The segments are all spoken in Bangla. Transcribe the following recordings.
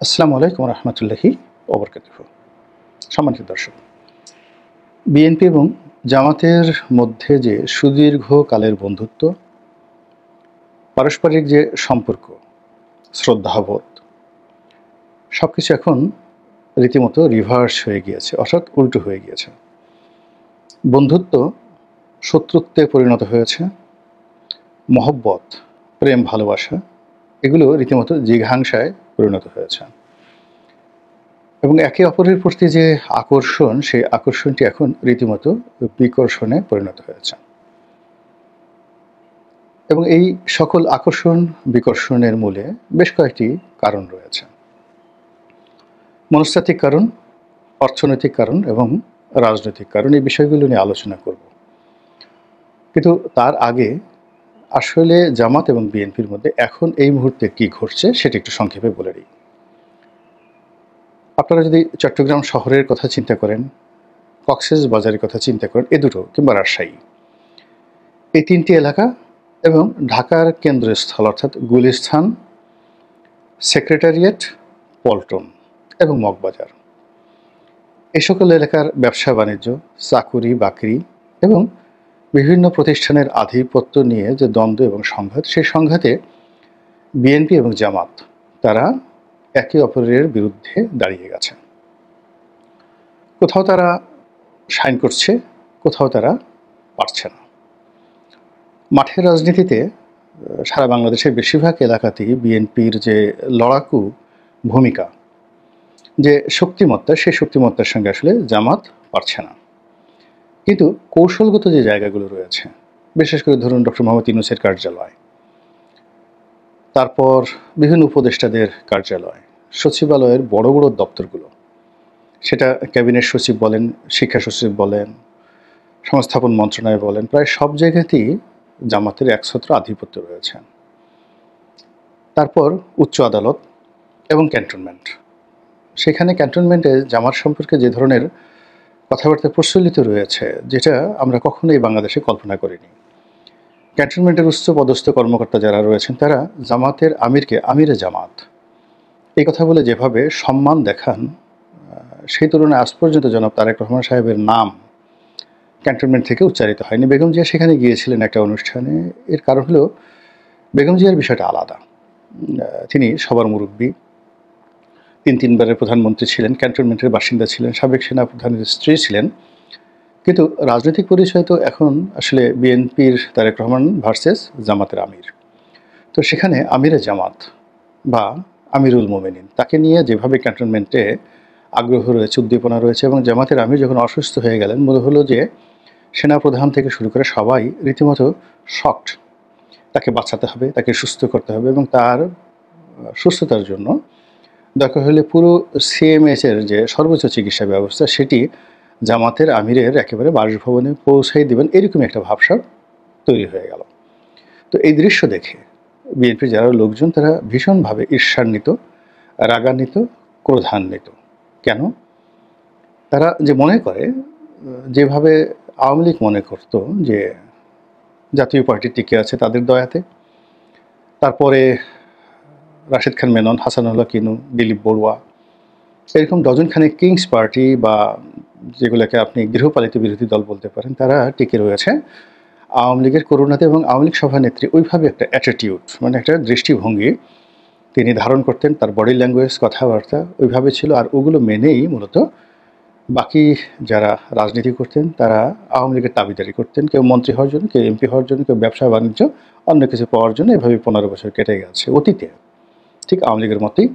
আসসালামু আলাইকুম রহমতুল্লাহি ওবরকাতুহু। সম্মানিত দর্শক, বিএনপি এবং জামাতের মধ্যে যে সুদীর্ঘকালের বন্ধুত্ব, পারস্পরিক যে সম্পর্ক, শ্রদ্ধাবোধ, সব কিছু এখন রীতিমতো রিভার্স হয়ে গিয়েছে, অর্থাৎ উল্টো হয়ে গিয়েছে। বন্ধুত্ব শত্রুত্বে পরিণত হয়েছে, মহব্বত, প্রেম, ভালোবাসা এগুলো রীতিমতো জিঘাংসায় পরিণত হয়েছে এবং একে অপরের প্রতি যে আকর্ষণ, সেই আকর্ষণটি এখন রীতিমতো বিকর্ষণে পরিণত হয়েছে এবং এই সকল আকর্ষণ বিকর্ষণের মূলে বেশ কয়েকটি কারণ রয়েছে। মনস্তাত্ত্বিক কারণ, অর্থনৈতিক কারণ এবং রাজনৈতিক কারণ, এই বিষয়গুলো নিয়ে আলোচনা করব। কিন্তু তার আগে আসলে জামাত এবং বিএনপির মধ্যে এখন এই মুহূর্তে কি ঘটছে সেটা একটু সংক্ষেপে বলে দিই। আপনারা যদি চট্টগ্রাম শহরের কথা চিন্তা করেন, কক্সবাজারের কথা চিন্তা করেন, এ দুটো কিংবা রাজশাহী, এই তিনটি এলাকা এবং ঢাকার কেন্দ্রস্থল অর্থাৎ গুলিস্তান, সেক্রেটারিয়েট, পল্টন এবং মগবাজার, এই সকল এলাকার ব্যবসা বাণিজ্য, চাকুরি বাকরি এবং বিভিন্ন প্রতিষ্ঠানের আধিপত্য নিয়ে যে দ্বন্দ্ব এবং সংঘাত, সেই সংঘাতে বিএনপি এবং জামাত তারা একে অপরের বিরুদ্ধে দাঁড়িয়ে গেছে। কোথাও তারা সাইন করছে, কোথাও তারা পারছে না। মাঠের রাজনীতিতে সারা বাংলাদেশের বেশিরভাগ এলাকাতেই বিএনপির যে লড়াকু ভূমিকা, যে শক্তিমত্তা, সেই শক্তিমত্তার সঙ্গে আসলে জামাত পারছে না। কিন্তু কৌশলগত যে জায়গাগুলো রয়েছে, বিশেষ করে ধরুন ডক্টর মোহাম্মদ ইউনূসের কার্যালয়, তারপর বিভিন্ন উপদেষ্টাদের কার্যালয়, সচিবালয়ের বড় বড় দপ্তরগুলো, সেটা ক্যাবিনেট সচিব বলেন, শিক্ষা সচিব বলেন, সংস্থাপন মন্ত্রণালয় বলেন, প্রায় সব জায়গাতেই জামাতের একছত্র আধিপত্য রয়েছে। তারপর উচ্চ আদালত এবং ক্যান্টনমেন্ট, সেখানে ক্যান্টনমেন্টে জামাত সম্পর্কে যে ধরনের কথাবার্তা প্রচলিত রয়েছে, যেটা আমরা কখনোই বাংলাদেশে কল্পনা করিনি। ক্যান্টনমেন্টের উচ্চ পদস্থ কর্মকর্তা যারা রয়েছেন, তারা জামাতের আমিরকে আমিরে জামাত এই কথা বলে যেভাবে সম্মান দেখান, সেই তুলনায় আজ পর্যন্ত জনাব তারেক রহমান সাহেবের নাম ক্যান্টনমেন্ট থেকে উচ্চারিত হয়নি। বেগম জিয়া সেখানে গিয়েছিলেন একটা অনুষ্ঠানে। এর কারণ হলো বেগম জিয়ার বিষয়টা আলাদা। তিনি সবার মুরব্বী, তিনবারের প্রধানমন্ত্রী ছিলেন, ক্যান্টনমেন্টের বাসিন্দা ছিলেন, সাবেক সেনা প্রধানের স্ত্রী ছিলেন। কিন্তু রাজনৈতিক পরিচয় তো এখন আসলে বিএনপির তারেক রহমান ভার্সেস জামাতের আমির। তো সেখানে আমিরে জামাত বা আমিরুল মোমেনিন, তাকে নিয়ে যেভাবে ক্যান্টনমেন্টে আগ্রহ রয়েছে, উদ্দীপনা রয়েছে, এবং জামাতের আমির যখন অসুস্থ হয়ে গেলেন, মনে হলো যে সেনাপ্রধান থেকে শুরু করে সবাই রীতিমতো শকড। তাকে বাঁচাতে হবে, তাকে সুস্থ করতে হবে এবং তার সুস্থতার জন্য দরকার হলে পুরো সিএমএইচের যে সর্বোচ্চ চিকিৎসা ব্যবস্থা, সেটি জামাতের আমিরের একেবারে বাসভবনে পৌঁছাই দেবেন, এরকমই একটা ভাবসাব তৈরি হয়ে গেল। তো এই দৃশ্য দেখে বিএনপির যারা লোকজন, তারা ভীষণভাবে ঈর্ষান্বিত, রাগান্বিত, ক্রোধান্বিত। কেন? তারা যে মনে করে, যেভাবে আওয়ামী লীগ মনে করত যে জাতীয় পার্টি টিকে আছে তাদের দয়াতে, তারপরে রাশেদ খান মেনন, হাসানুল্লাহ কিনু, দিলীপ বড়ুয়া, এরকম ডজনখানেক কিংস পার্টি বা যেগুলোকে আপনি গৃহপালিত বিরোধী দল বলতে পারেন, তারা টিকে রয়েছে আওয়ামী লীগের করুণাতে। এবং আওয়ামী লীগ সভানেত্রী ওইভাবে একটা অ্যাটিটিউড, মানে একটা দৃষ্টিভঙ্গি তিনি ধারণ করতেন, তার বডি ল্যাঙ্গুয়েজ, কথাবার্তা ওইভাবে ছিল। আর ওগুলো মেনেই মূলত বাকি যারা রাজনীতি করতেন, তারা আওয়ামী লীগের দাবিদারি করতেন, কেউ মন্ত্রী হওয়ার জন্য, কেউ এমপি হওয়ার জন্য, কেউ ব্যবসা বাণিজ্য অন্য কিছু পাওয়ার জন্য। এভাবে 15 বছর কেটে গেছে। অতীতে ঠিক আওয়ামী লীগের মতোই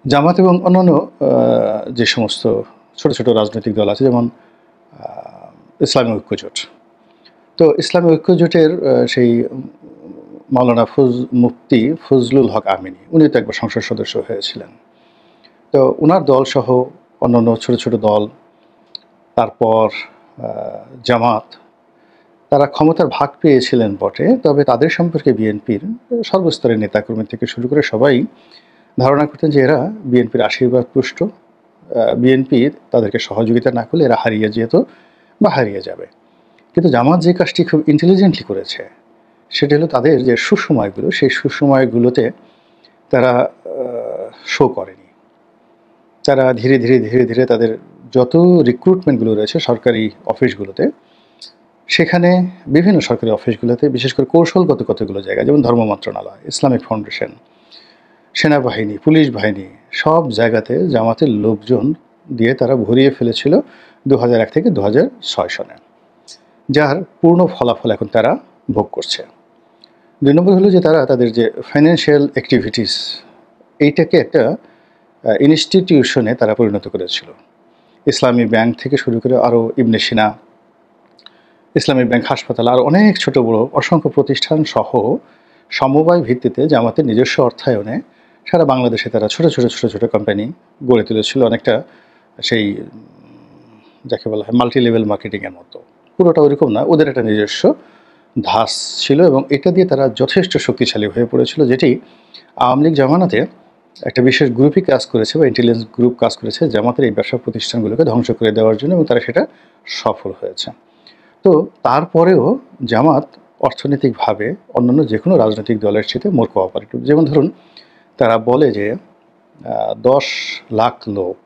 জামাত এবং অন্যান্য যে সমস্ত ছোট ছোট রাজনৈতিক দল আছে, যেমন ইসলামী ঐক্যজোট, তো ইসলামী ঐক্যজোটের সেই মাওলানা মুফতি ফজলুল হক আমিনী, উনি তো একবার সংসদ সদস্য হয়েছিলেন। তো ওনার দলসহ অন্যান্য ছোট ছোট দল, তারপর জামাত, তারা ক্ষমতার ভাগ পেয়েছিলেন বটে, তবে তাদের সম্পর্কে বিএনপির সর্বস্তরের নেতাকর্মী থেকে শুরু করে সবাই ধারণা করতেন যে এরা বিএনপির আশীর্বাদ পুষ্ট, বিএনপি তাদেরকে সহযোগিতা না করলে এরা হারিয়ে যেত বা হারিয়ে যাবে। কিন্তু জামাত যে কাজটি খুব ইন্টেলিজেন্টলি করেছে, সেটা হলো তাদের যে সুসময়গুলো, সেই সুসময়গুলোতে তারা শো করেনি। তারা ধীরে ধীরে ধীরে ধীরে তাদের যত রিক্রুটমেন্টগুলো রয়েছে সরকারি অফিসগুলোতে, সেখানে বিভিন্ন সরকারি অফিসগুলোতে বিশেষ করে কৌশলগত কতগুলো জায়গা, যেমন ধর্ম মন্ত্রণালয়, ইসলামিক ফাউন্ডেশন, সেনাবাহিনী, পুলিশ বাহিনী, সব জায়গাতে জামাতের লোকজন দিয়ে তারা ভরিয়ে ফেলেছিল 2001 থেকে 2006 সনে, যার পূর্ণ ফলাফল এখন তারা ভোগ করছে। 2 নম্বর হলো যে তারা তাদের যে ফাইন্যান্সিয়াল অ্যাক্টিভিটিস, এইটাকে একটা ইনস্টিটিউশনে তারা পরিণত করেছিল। ইসলামী ব্যাংক থেকে শুরু করে আরও ইবনে সিনা, ইসলামী ব্যাংক, হাসপাতাল, আর অনেক ছোট বড় অসংখ্য প্রতিষ্ঠান সহ সমবায় ভিত্তিতে জামাতের নিজস্ব অর্থায়নে সারা বাংলাদেশে তারা ছোট ছোট ছোট ছোট কোম্পানি গড়ে তুলেছিল, অনেকটা সেই যাকে বলা হয় মাল্টি লেভেল মার্কেটিংয়ের মতো। পুরোটা ওইরকম না, ওদের একটা নিজস্ব ধাস ছিল এবং এটা দিয়ে তারা যথেষ্ট শক্তিশালী হয়ে পড়েছিল, যেটি আওয়ামী লীগ জামানাতে একটা বিশেষ গ্রুপই কাজ করেছে বা ইন্টেলিজেন্স গ্রুপ কাজ করেছে জামাতের এই ব্যবসা প্রতিষ্ঠানগুলোকে ধ্বংস করে দেওয়ার জন্য, এবং তারা সেটা সফল হয়েছে। তো তারপরেও জামাত অর্থনৈতিকভাবে অন্যান্য যে কোনো রাজনৈতিক দলের চেয়ে মোর কোঅপারেটিভ। যেমন ধরুন, তারা বলে যে 10 লাখ লোক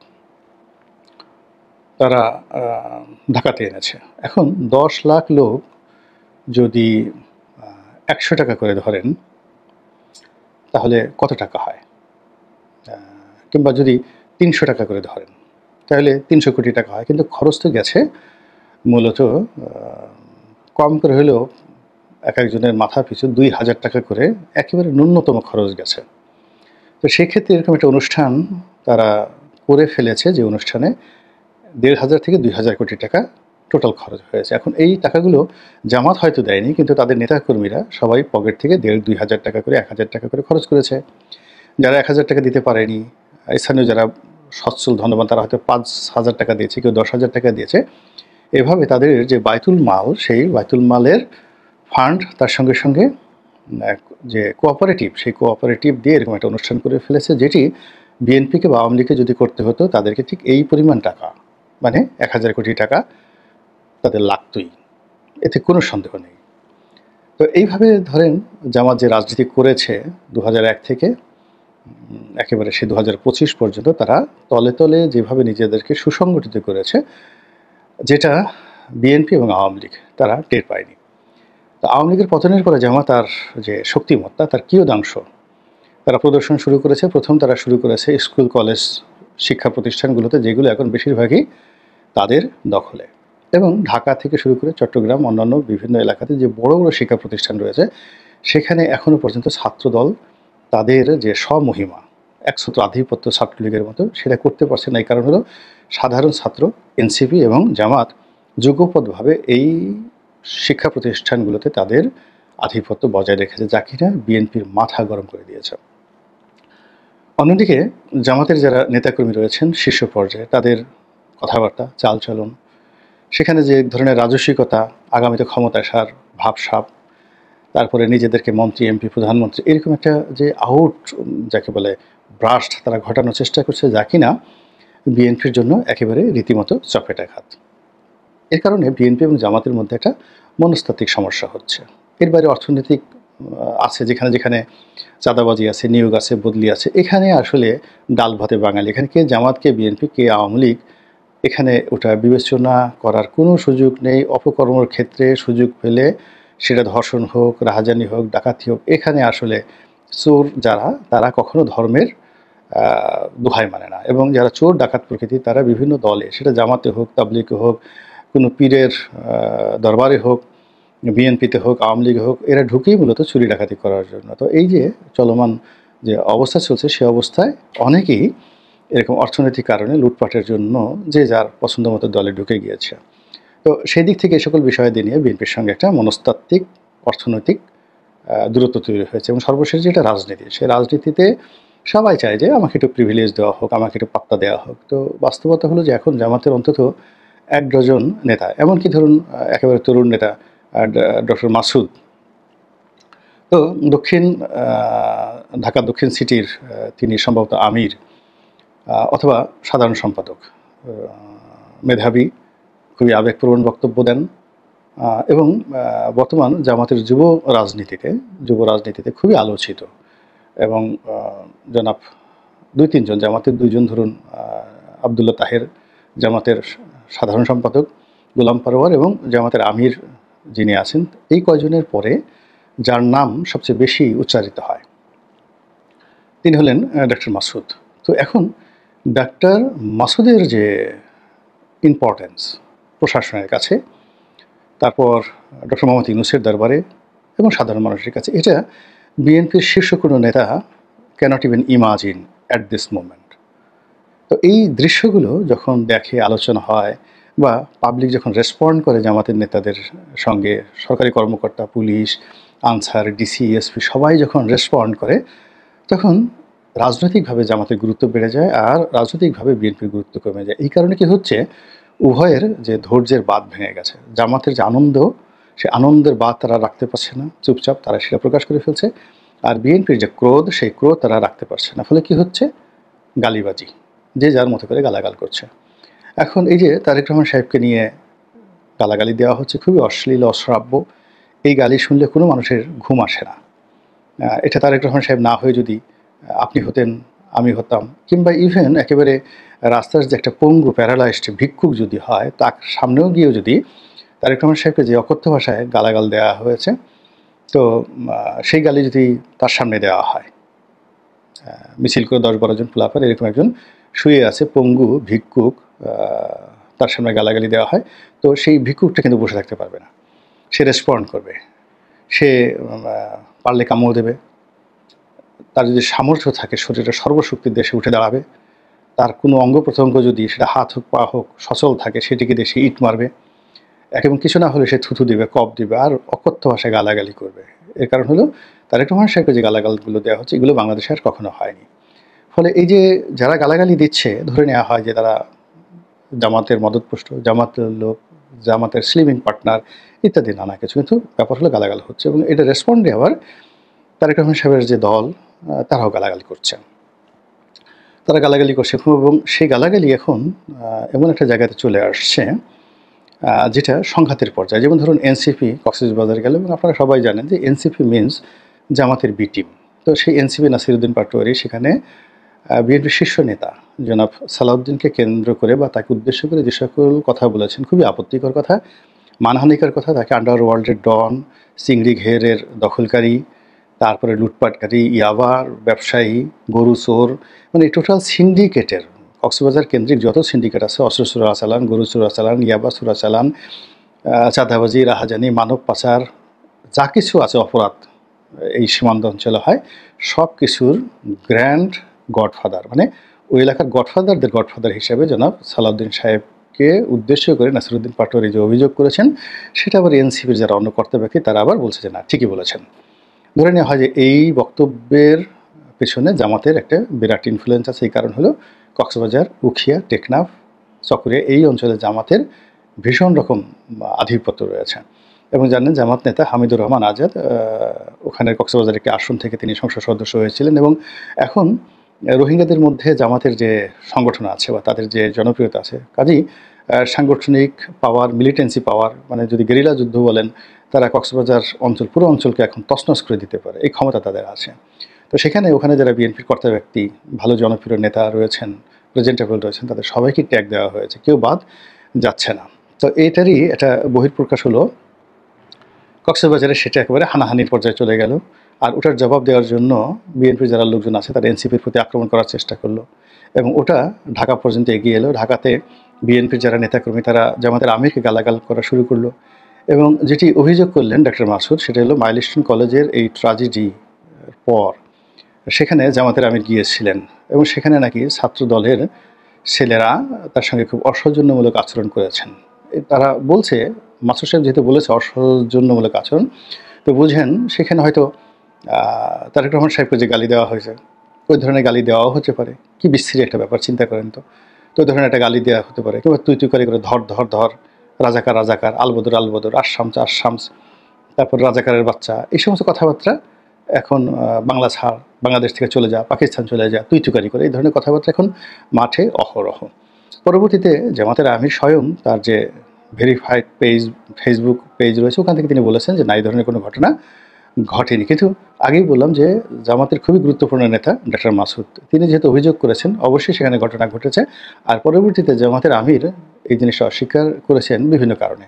তারা ঢাকাতে এনেছে। এখন 10 লাখ লোক যদি 100 টাকা করে ধরেন, তাহলে কত টাকা হয়? কিংবা যদি 300 টাকা করে ধরেন, তাহলে 300 কোটি টাকা হয়। কিন্তু খরচ তো গেছে মূলত কম করে হলেও এক একজনের মাথা পিছু 2000 টাকা করে একেবারে ন্যূনতম খরচ গেছে। তো সেক্ষেত্রে এরকম একটা অনুষ্ঠান তারা করে ফেলেছে, যে অনুষ্ঠানে 1500 থেকে 2000 কোটি টাকা টোটাল খরচ হয়েছে। এখন এই টাকাগুলো জামাত হয়তো দেয়নি, কিন্তু তাদের নেতাকর্মীরা সবাই পকেট থেকে 1500-2000 টাকা করে 1000 টাকা করে খরচ করেছে। যারা 1000 টাকা দিতে পারেনি, স্থানীয় যারা সচ্ছল ধনবান, তারা হয়তো 5000 টাকা দিয়েছে, কেউ 10,000 টাকা দিয়েছে। এভাবে তাদের যে বায়তুল মাল, সেই বায়তুল মালের ফান্ড, তার সঙ্গে সঙ্গে যে কোঅপারেটিভ, সেই কোঅপারেটিভ দিয়ে এরকম একটা অনুষ্ঠান করে ফেলেছে, যেটি বিএনপিকে বা আওয়ামী লীগকে যদি করতে হতো তাদেরকে ঠিক এই পরিমাণ টাকা, মানে 1000 কোটি টাকা তাদের লাগতই, এতে কোনো সন্দেহ নেই। তো এইভাবে ধরেন জামাত যে রাজনীতি করেছে 2001 থেকে একেবারে সে 2025 পর্যন্ত, তারা তলে তলে যেভাবে নিজেদেরকে সুসংগঠিত করেছে, যেটা বিএনপি এবং আওয়ামী লীগ তারা টের পায়নি। তো আওয়ামী লীগের পতনের পরে জামাত তার যে শক্তিমত্তা, তার কিয়দাংশ তারা প্রদর্শন শুরু করেছে। প্রথম তারা শুরু করেছে স্কুল কলেজ শিক্ষা প্রতিষ্ঠানগুলোতে, যেগুলো এখন বেশিরভাগই তাদের দখলে, এবং ঢাকা থেকে শুরু করে চট্টগ্রাম, অন্যান্য বিভিন্ন এলাকাতে যে বড় বড় শিক্ষা প্রতিষ্ঠান রয়েছে, সেখানে এখনও পর্যন্ত ছাত্রদল তাদের যে স্বমহিমা, একছত্র আধিপত্য ছাত্রলীগের মতো, সেটা করতে পারছে না। এই কারণ হলো সাধারণ ছাত্র, এনসিপি এবং জামাত যুগপৎভাবে এই শিক্ষা প্রতিষ্ঠানগুলোতে তাদের আধিপত্য বজায় রেখেছে, যা কিনা বিএনপির মাথা গরম করে দিয়েছে। অন্যদিকে জামাতের যারা নেতাকর্মী রয়েছেন শীর্ষ পর্যায়ে, তাদের কথাবার্তা, চালচলন, সেখানে যে ধরনের রাজস্বিকতা, আগামীতে ক্ষমতা আসার ভাবসাব, তারপরে নিজেদেরকে মন্ত্রী, এমপি, প্রধানমন্ত্রী, এরকম একটা যে আউট, যাকে বলে ব্রাস্ট, তারা ঘটানোর চেষ্টা করছে, যা কিনা বিএনপির জন্য একেবারে রীতিমতো চপেটাঘাত। এর কারণে বিএনপি এবং জামাতের মধ্যে একটা মনস্তাত্ত্বিক সমস্যা হচ্ছে। এর বাইরে অর্থনৈতিক আছে, যেখানে যেখানে চাঁদাবাজি আছে, নিয়োগ আছে, বদলি আছে, এখানে আসলে ডাল ভাতে বাঙালি। এখানে কে জামাত, কে বিএনপি, কে আওয়ামী লীগ, এখানে ওটা বিবেচনা করার কোনো সুযোগ নেই। অপকর্মর ক্ষেত্রে সুযোগ পেলে, সেটা ধর্ষণ হোক, রাহাজানি হোক, ডাকাতি হোক, এখানে আসলে চোর যারা, তারা কখনো ধর্মের দোহাই মানে না। এবং যারা চোর ডাকাত প্রকৃতি, তারা বিভিন্ন দলে, সেটা জামাতে হোক, তাবলিগে হোক, কোনো পীরের দরবারে হোক, বিএনপিতে হোক, আওয়ামী লীগে হোক, এরা ঢুকেই মূলত চুরি ডাকাতি করার জন্য। তো এই যে চলমান যে অবস্থা চলছে, সে অবস্থায় অনেকেই এরকম অর্থনৈতিক কারণে লুটপাটের জন্য যে যার পছন্দ মতো দলে ঢুকে গিয়েছে। তো সেই দিক থেকে এই সকল বিষয়াদি নিয়ে বিএনপির সঙ্গে একটা মনস্তাত্ত্বিক, অর্থনৈতিক দূরত্ব তৈরি হয়েছে। এবং সর্বশেষ যেটা রাজনীতি, সেই রাজনীতিতে সবাই চায় যে আমাকে একটু প্রিভিলেজ দেওয়া হোক, আমাকে একটু পাত্তা দেওয়া হোক। তো বাস্তবতা হলো যে এখন জামাতের অন্তত 1 ডজন নেতা, এমনকি ধরুন একেবারে তরুণ নেতা ডক্টর মাসুদ, তো ঢাকা দক্ষিণ সিটির তিনি সম্ভবত আমির অথবা সাধারণ সম্পাদক, মেধাবী, খুবই আবেগপ্রবণ বক্তব্য দেন, এবং বর্তমান জামাতের যুব রাজনীতিতে খুবই আলোচিত। এবং জনাব 2-3 জন, জামাতের 2 জন ধরুন, আবদুল্লাহ তাহের জামাতের সাধারণ সম্পাদক, গোলাম পারওয়ার এবং জামাতের আমির যিনি আছেন, এই কয়জনের পরে যার নাম সবচেয়ে বেশি উচ্চারিত হয় তিনি হলেন ডক্টর মাসুদ। তো এখন ডাক্তার মাসুদের যে ইম্পর্টেন্স প্রশাসনের কাছে, তারপর ডক্টর মোহাম্মদ ইউনূসের দরবারে এবং সাধারণ মানুষের কাছে, এটা বিএনপির শীর্ষ কোনো নেতা can't even imagine at this moment. তো এই দৃশ্যগুলো যখন দেখে, আলোচনা হয়, বা পাবলিক যখন রেসপন্ড করে জামাতের নেতাদের সঙ্গে, সরকারি কর্মকর্তা, পুলিশ, আনসার, ডিসি, এসপি সবাই যখন রেসপন্ড করে, তখন রাজনৈতিকভাবে জামাতের গুরুত্ব বেড়ে যায় আর রাজনৈতিকভাবে বিএনপির গুরুত্ব কমে যায়। এই কারণে কি হচ্ছে, উভয়ের যে ধৈর্যের বাঁধ ভেঙে গেছে। জামাতের যে আনন্দ, সে আনন্দের বাঁধ তারা রাখতে পারছে না, চুপচাপ তারা সেটা প্রকাশ করে ফেলছে। আর বিএনপির যে ক্রোধ, সেই ক্রোধ তারা রাখতে পারছে না। ফলে কি হচ্ছে, গালিবাজি, যে যার মতো করে গালাগাল করছে। এখন এই যে তারেক রহমান সাহেবকে নিয়ে গালাগালি দেওয়া হচ্ছে, খুবই অশ্লীল, অশ্রাব্য। এই গালি শুনলে কোনো মানুষের ঘুম আসে না। এটা তারেক রহমান সাহেব না হয়ে যদি আপনি হতেন, আমি হতাম, কিংবা ইভেন একেবারে রাস্তার যে একটা পঙ্গু প্যারালাইজড ভিক্ষুক যদি হয়, তার সামনেও গিয়েও যদি তারেক রহমান সাহেবকে যে অকথ্য ভাষায় গালাগাল দেওয়া হয়েছে, তো সেই গালি যদি তার সামনে দেওয়া হয়, মিছিল করে 10-12 জন পোলাপান, এরকম একজন শুয়ে আছে পঙ্গু ভিক্ষুক, তার সামনে গালাগালি দেওয়া হয়, তো সেই ভিক্ষুকটা কিন্তু বসে থাকতে পারবে না, সে রেসপন্ড করবে, সে পারলে কামড় দেবে, তার যদি সামর্থ্য থাকে শরীরের সর্বশক্তির দেশে উঠে দাঁড়াবে, তার কোনো অঙ্গ প্রত্যঙ্গ যদি, সেটা হাত হোক পা হোক, সচল থাকে, সেটিকে দিয়ে সে ইট মারবে, এবং কিছু না হলে সে থুথু দিবে, কপ দিবে, আর অকথ্য ভাষায় গালাগালি করবে। এর কারণ হলো তারেক রহমান সাহেবকে যে গালাগালগুলো দেওয়া হচ্ছে, এগুলো বাংলাদেশে আর কখনো হয়নি। ফলে এই যে যারা গালাগালি দিচ্ছে, ধরে নেওয়া হয় যে তারা জামাতের মদতপুষ্ট, জামাতের লোক, জামাতের স্লিমিং পার্টনার ইত্যাদি নানা কিছু, কিন্তু ব্যাপার হলো গালাগাল হচ্ছে। এবং এটা রেসপন্ডে আবার তারেক রহমান সাহেবের যে দল, তারাও গালাগালি করছে, তারা গালাগালি করছে, এবং সেই গালাগালি এখন এমন একটা জায়গাতে চলে আসছে যেটা সংঘাতের পর্যায়ে। যেমন ধরুন এনসিপি কক্সবাজার গেল, এবং আপনারা সবাই জানেন যে এনসিপি মিনস জামাতের বি টিম। তো সেই এনসিপি নাসিরুদ্দিন পাটোয়ারি সেখানে বিএনপির শীর্ষ নেতা জনাব সালাউদ্দিনকে কেন্দ্র করে বা তাকে উদ্দেশ্য করে যে সকল কথা বলেছেন, খুবই আপত্তিকর কথা, মানহানিকর কথা, তাকে আন্ডারওয়ার্ল্ডের ডন, চিংড়ি ঘেরের দখলকারী, তারপরে লুটপাটকারী, ইয়াবার ব্যবসায়ী, গরু চোর, মানে টোটাল সিন্ডিকেটের, কক্সবাজার কেন্দ্রিক যত সিন্ডিকেট আছে, অস্ত্র চোরাচালান, গরু চোরাচালান, ইয়াবা চোরাচালান, চাঁদাবাজি, রাহাজানি, মানব পাচার, যা কিছু আছে অপরাধ এই সীমান্ত অঞ্চলে হয়, সব কিছুর গ্র্যান্ড গডফাদার, মানে ওই এলাকার গডফাদারদের গডফাদার হিসেবে জনাব সালাউদ্দিন সাহেবকে উদ্দেশ্য করে নাসিরুদ্দিন পাটোয়ারি যে অভিযোগ করেছেন, সেটা আবার এনসিপির যারা অন্য কর্তা ব্যক্তি, তারা আবার বলছে যে না, ঠিকই বলেছেন। ধরে নেওয়া হয় যে এই বক্তব্যের পেছনে জামাতের একটা বিরাট ইনফ্লুয়েন্স আছে। এই কারণ হলো কক্সবাজার, উখিয়া, টেকনাফ, চকরিয়া, এই অঞ্চলে জামাতের ভীষণ রকম আধিপত্য রয়েছে। এবং জানেন জামাত নেতা হামিদুর রহমান আজাদ ওখানে কক্সবাজারের একটি আসন থেকে তিনি সংসদ সদস্য হয়েছিলেন, এবং এখন রোহিঙ্গাদের মধ্যে জামাতের যে সংগঠন আছে বা তাদের যে জনপ্রিয়তা আছে, কাজেই সাংগঠনিক পাওয়ার, মিলিটেন্সি পাওয়ার, মানে যদি গেরিলা যুদ্ধ বলেন, তারা কক্সবাজার অঞ্চল, পুরো অঞ্চলকে এখন তছনছ করে দিতে পারে, এই ক্ষমতা তাদের আছে। তো সেখানে ওখানে যারা বিএনপির কর্তা ব্যক্তি, ভালো জনপ্রিয় নেতা রয়েছেন, প্রেজেন্টেবল রয়েছেন, তাদের সবাইকে ট্যাগ দেওয়া হয়েছে, কেউ বাদ যাচ্ছে না। তো এইটারই একটা বহিঃপ্রকাশ হলো কক্সবাজারে, সেটা একেবারে হানাহানির পর্যায়ে চলে গেল। আর ওটার জবাব দেওয়ার জন্য বিএনপির যারা লোকজন আছে, তারা এনসিপির প্রতি আক্রমণ করার চেষ্টা করলো, এবং ওটা ঢাকা পর্যন্ত এগিয়ে এলো। ঢাকাতে বিএনপির যারা নেতাকর্মী, তারা জামাতের আমিরকে গালাগাল করা শুরু করলো, এবং যেটি অভিযোগ করলেন ডক্টর মাসুদ, সেটা হলো মাইলস্টোন কলেজের এই ট্র্যাজেডির পর সেখানে জামাতের আমির গিয়েছিলেন, এবং সেখানে নাকি ছাত্র দলের ছেলেরা তার সঙ্গে খুব অসৌজন্যমূলক আচরণ করেছেন। তারা বলছে, মাসুদ সাহেব যেহেতু বলেছে অসৌজন্যমূলক আচরণ, তো বুঝেন সেখানে হয়তো তারেক রহমান সাহেবকে যে গালি দেওয়া হয়েছে, ওই ধরনের গালি দেওয়াও হতে পারে। কি বিশ্রী একটা ব্যাপার, চিন্তা করেন তো। তো ওই ধরনের একটা গালি দেওয়া হতে পারে, কিংবা তুই তুই করে ধর ধর ধর, রাজাকার রাজাকার, আলবদর আলবদর, আশামস আশামস, তারপর রাজাকারের বাচ্চা, এই সমস্ত কথাবার্তা এখন বাংলা ছাড়, বাংলাদেশ থেকে চলে যা, পাকিস্তান চলে যা, তুই তুকারি করে, এই ধরনের কথাবার্তা এখন মাঠে অহরহ। পরবর্তীতে জামাতের আমির স্বয়ং তার যে ভেরিফাইড পেজ, ফেসবুক পেজ রয়েছে, ওখান থেকে তিনি বলেছেন যে না, এই ধরনের কোনো ঘটনা ঘটেনি। কিন্তু আগেই বললাম যে জামাতের খুবই গুরুত্বপূর্ণ নেতা ডক্টর মাসুদ, তিনি যেহেতু অভিযোগ করেছেন অবশ্যই সেখানে ঘটনা ঘটেছে। আর পরবর্তীতে জামাতের আমির এই জিনিসটা অস্বীকার করেছেন বিভিন্ন কারণে।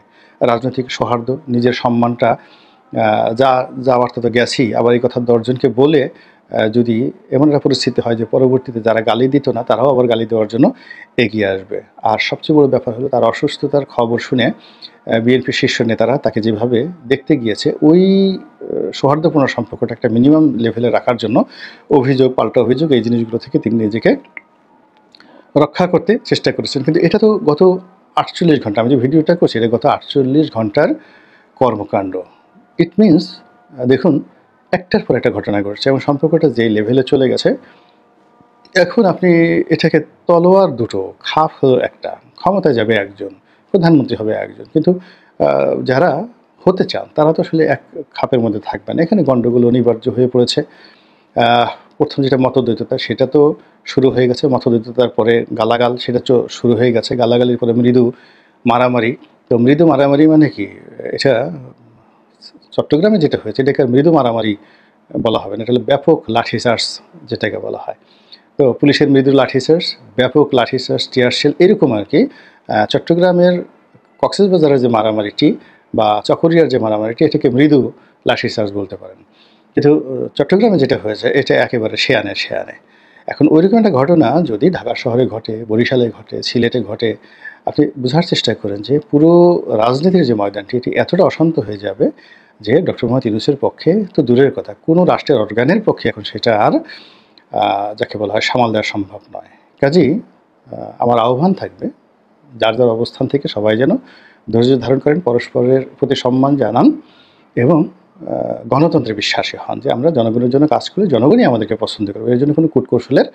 রাজনৈতিক সৌহার্দ্য, নিজের সম্মানটা যাওয়ার তো গেছেই, আবার এই কথা ১০ জনকে বলে যদি এমন একটা পরিস্থিতি হয় যে পরবর্তীতে যারা গালি দিত না তারাও আবার গালি দেওয়ার জন্য এগিয়ে আসবে। আর সবচেয়ে বড় ব্যাপার হলো তার অসুস্থতার খবর শুনে বিএনপির শীর্ষ নেতারা তাকে যেভাবে দেখতে গিয়েছে, ওই সৌহার্দ্যপূর্ণ সম্পর্কটা একটা মিনিমাম লেভেলে রাখার জন্য অভিযোগ, পাল্টা অভিযোগ, এই জিনিসগুলো থেকে তিনি নিজেকে রক্ষা করতে চেষ্টা করেছেন। কিন্তু এটা তো গত ৪৮ ঘন্টা, আমি যে ভিডিওটা করছি এটা গত ৪৮ ঘন্টার কর্মকাণ্ড। ইট মিনস দেখুন, একটার পর একটা ঘটনা ঘটছে এবং সম্পর্কটা যেই লেভেলে চলে গেছে, এখন আপনি এটাকে তলোয়ার দুটো, খাপ হলো একটা, ক্ষমতায় যাবে একজন, প্রধানমন্ত্রী হবে একজন, কিন্তু যারা হতে চান তারা তো আসলে এক খাপের মধ্যে থাকবেন। এখানে গণ্ডগোল অনিবার্য হয়ে পড়েছে। প্রথম যেটা মতদ্বৈততা, সেটা তো শুরু হয়ে গেছে। মতদ্বৈততার পরে গালাগাল, সেটা শুরু হয়ে গেছে। গালাগালির পরে মৃদু মারামারি। তো মৃদু মারামারি মানে কি? এটা চট্টগ্রামে যেটা হয়েছে এটাকে মৃদু মারামারি বলা হবে না, এটা হলো ব্যাপক লাঠিচার্জ যেটাকে বলা হয়। তো পুলিশের মৃদু লাঠিচার্জ, ব্যাপক লাঠিচার্জ, টিয়ারশেল, এরকম আর কি। চট্টগ্রামের কক্সবাজারের যে মারামারিটি বা চকরিয়ার যে মারামারিটি, এটাকে মৃদু লাঠিচার্জ বলতে পারেন। কিন্তু চট্টগ্রামে যেটা হয়েছে এটা একেবারে শেয়ানে শেয়ানে। এখন ওইরকম একটা ঘটনা যদি ঢাকা শহরে ঘটে, বরিশালে ঘটে, সিলেটে ঘটে, আপনি বোঝার চেষ্টা করেন যে পুরো রাজনীতির যে ময়দানটি এটি এতটা অশান্ত হয়ে যাবে যে ডক্টর মোহাম্মদ ইউনূসের পক্ষে তো দূরের কথা, কোনো রাষ্ট্রের অর্গানের পক্ষে এখন সেটা আর যাকে বলা হয় সামাল দেওয়া সম্ভব নয়। কাজেই আমার আহ্বান থাকবে, যার যার অবস্থান থেকে সবাই যেন ধৈর্য ধারণ করেন, পরস্পরের প্রতি সম্মান জানান এবং গণতন্ত্রে বিশ্বাসী হন যে আমরা জনগণের জন্য কাজ করি, জনগণই আমাদেরকে পছন্দ করবে। এর জন্য কোনো কূটকৌশলের